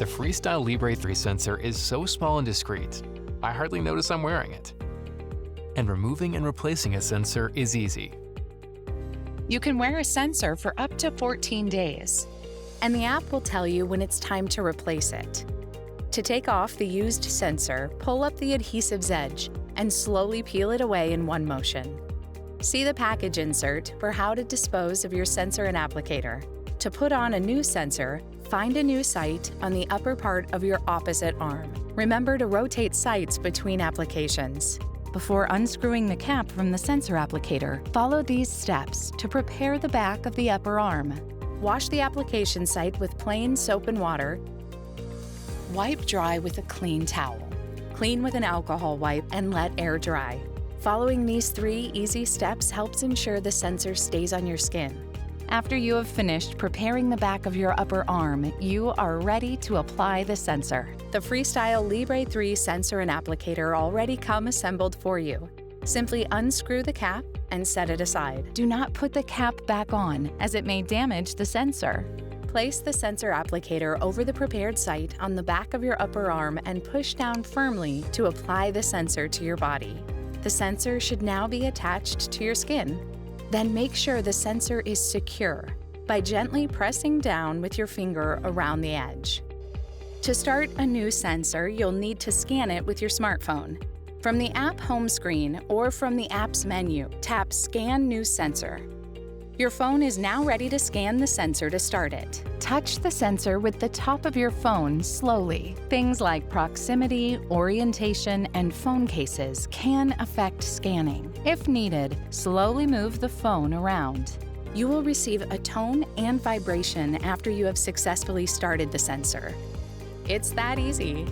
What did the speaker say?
The FreeStyle Libre 3 sensor is so small and discreet, I hardly notice I'm wearing it. And removing and replacing a sensor is easy. You can wear a sensor for up to 14 days, and the app will tell you when it's time to replace it. To take off the used sensor, pull up the adhesive's edge and slowly peel it away in one motion. See the package insert for how to dispose of your sensor and applicator. To put on a new sensor, find a new site on the upper part of your opposite arm. Remember to rotate sites between applications. Before unscrewing the cap from the sensor applicator, follow these steps to prepare the back of the upper arm. Wash the application site with plain soap and water. Wipe dry with a clean towel. Clean with an alcohol wipe and let air dry. Following these 3 easy steps helps ensure the sensor stays on your skin. After you have finished preparing the back of your upper arm, you are ready to apply the sensor. The FreeStyle Libre 3 sensor and applicator already come assembled for you. Simply unscrew the cap and set it aside. Do not put the cap back on, as it may damage the sensor. Place the sensor applicator over the prepared site on the back of your upper arm and push down firmly to apply the sensor to your body. The sensor should now be attached to your skin. Then make sure the sensor is secure by gently pressing down with your finger around the edge. To start a new sensor, you'll need to scan it with your smartphone. From the app home screen or from the app's menu, tap Scan New Sensor. Your phone is now ready to scan the sensor to start it. Touch the sensor with the top of your phone slowly. Things like proximity, orientation, and phone cases can affect scanning. If needed, slowly move the phone around. You will receive a tone and vibration after you have successfully started the sensor. It's that easy.